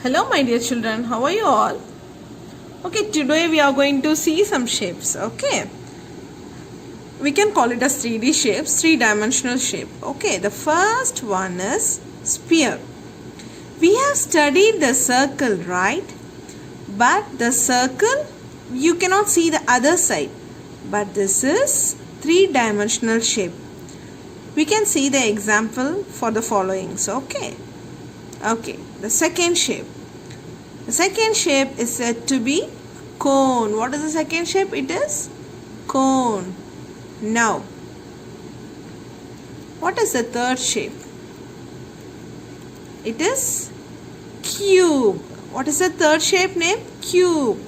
Hello my dear children, how are you all? Okay, today we are going to see some shapes, okay? We can call it as 3D shapes, three-dimensional shape. Okay, the first one is sphere. We have studied the circle, right? But the circle, you cannot see the other side. But this is three-dimensional shape. We can see the example for the followings, okay? Okay, the second shape. The second shape is said to be cone. What is the second shape? It is cone. Now, what is the third shape? It is cube. What is the third shape name? Cube.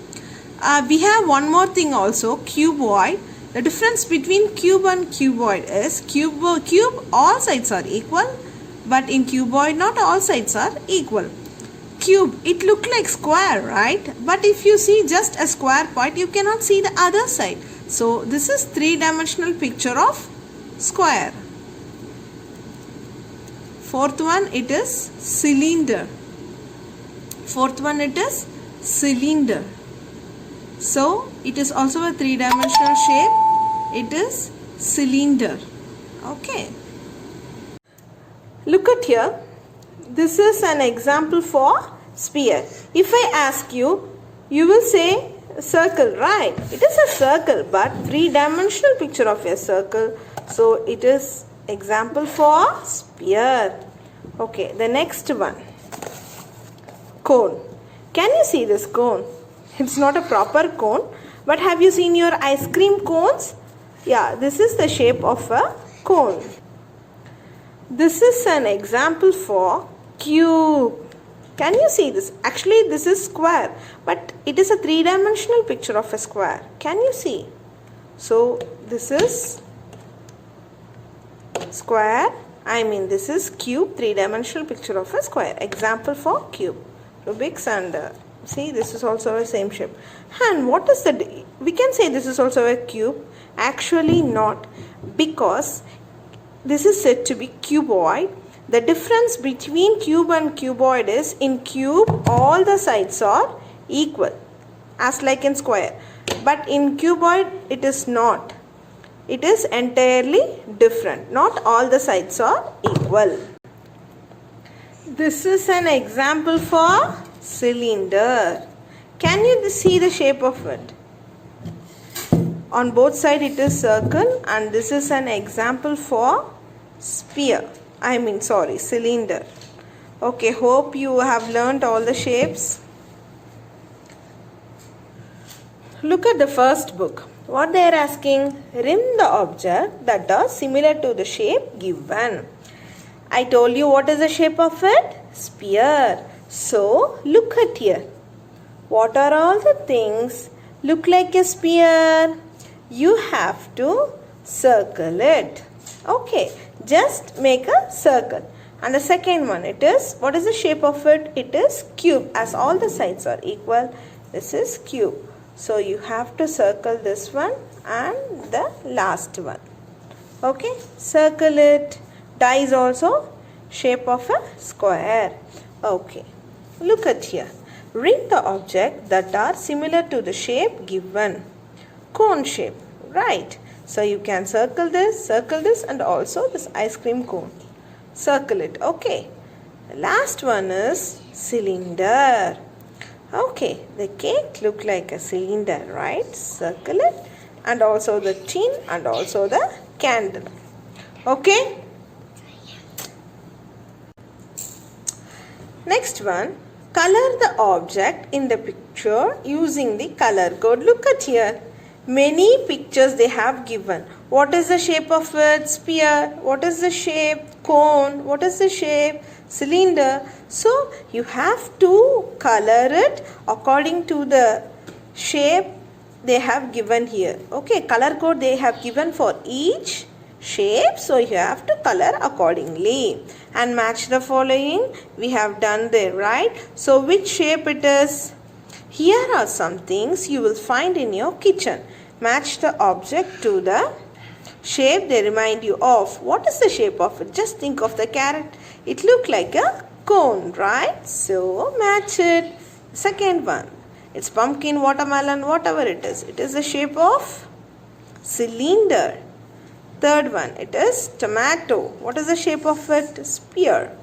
We have one more thing also, cuboid. The difference between cube and cuboid is cube all sides are equal, but in cuboid not all sides are equal. Cube, it look like square, right? But if you see just a square point, you cannot see the other side. So this is three-dimensional picture of square. Fourth one, it is cylinder. Fourth one, it is cylinder. So it is also a three-dimensional shape. It is cylinder. Okay. Look at here. This is an example for sphere. If I ask you, you will say circle, right? It is a circle, but three-dimensional picture of a circle. So it is example for sphere. Okay, the next one. Cone. Can you see this cone? It's not a proper cone, but have you seen your ice cream cones? Yeah, this is the shape of a cone. This is an example for cube. Can you see this? Actually, this is square, but it is a three-dimensional picture of a square. Can you see? So, this is square. This is cube, three-dimensional picture of a square. Example for cube. Rubik's and see, this is also a same shape. And what is the? We can say this is also a cube. Actually, not, because this is said to be cuboid. The difference between cube and cuboid is in cube all the sides are equal, as like in square. But in cuboid it is not. It is entirely different. Not all the sides are equal. This is an example for cylinder. Can you see the shape of it? On both sides it is circle, and this is an example for sphere. Cylinder. Okay, hope you have learnt all the shapes. Look at the first book. What they are asking? Rim the object that are similar to the shape given. I told you what is the shape of it? Sphere. So, look at here. What are all the things look like a sphere? You have to circle it. Okay, just make a circle. And the second one, it is, what is the shape of it? It is cube, as all the sides are equal. This is cube. So you have to circle this one and the last one. Okay, circle it. Die is also shape of a square. Okay, look at here. Ring the object that are similar to the shape given. Cone shape, right? So you can circle this, and also this ice cream cone. Circle it, okay. The last one is cylinder. Okay, the cake look like a cylinder, right? Circle it, and also the tin, and also the candle. Okay. Next one, color the object in the picture using the color code. Look at here. Many pictures they have given. What is the shape of it? Sphere. What is the shape? Cone. What is the shape? Cylinder. So you have to color it according to the shape they have given here. Okay, color code they have given for each shape. So you have to color accordingly and match the following. We have done there, right? So which shape it is? Here are some things you will find in your kitchen. Match the object to the shape they remind you of. What is the shape of it? Just think of the carrot. It looked like a cone, right? So match it. Second one, it's pumpkin, watermelon, whatever it is. It is the shape of cylinder. Third one, it is tomato. What is the shape of it? Spear.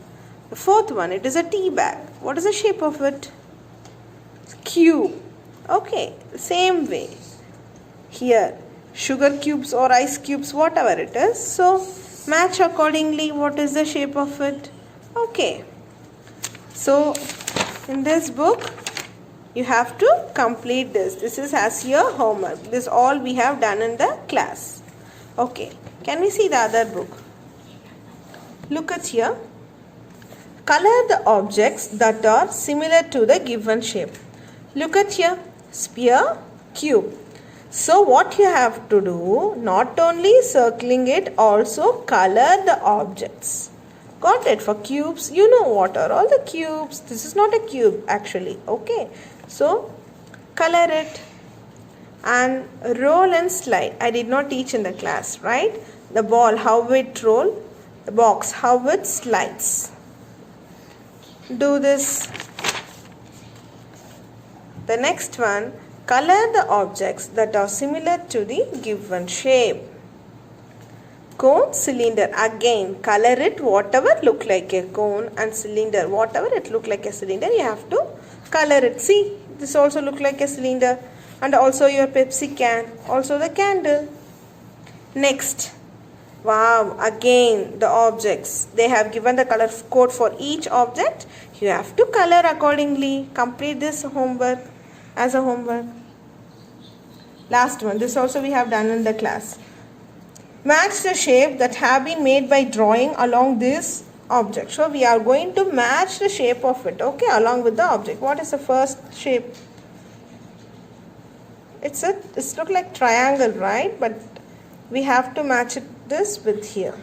The fourth one, it is a tea bag. What is the shape of it? Cube. Okay, same way. Here, sugar cubes or ice cubes, whatever it is. So, match accordingly. What is the shape of it? Okay. So, in this book, you have to complete this. This is as your homework. This all we have done in the class. Okay. Can we see the other book? Look at here. Color the objects that are similar to the given shape. Look at here. Sphere, cube. So what you have to do, not only circling it, also color the objects. Got it? For cubes, you know what are all the cubes. This is not a cube actually. Okay. So color it and roll and slide. I did not teach in the class, right? The ball, how it roll. The box, how it slides. Do this. The next one, color the objects that are similar to the given shape. Cone, cylinder. Again, color it whatever look like a cone, and cylinder, whatever it look like a cylinder, you have to color it. See, this also look like a cylinder, and also your Pepsi can, also the candle. Next, wow, again the objects. They have given the color code for each object. You have to color accordingly. Complete this homework as a homework. Last one, this also we have done in the class. Match the shape that have been made by drawing along this object. So we are going to match the shape of it, okay, along with the object. What is the first shape? It's look like triangle, right? But we have to match this with here.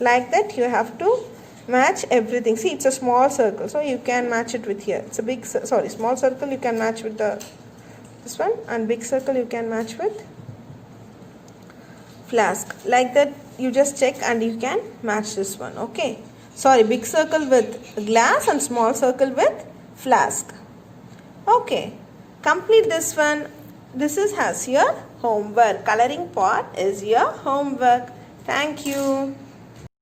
Like that, you have to match everything. See, it's a small circle, so you can match it with here. It's a big, small circle you can match with this one, and big circle you can match with flask. Like that, you just check and you can match this one, okay? Big circle with glass and small circle with flask. Okay, complete this one. This is has your homework. Coloring part is your homework. Thank you.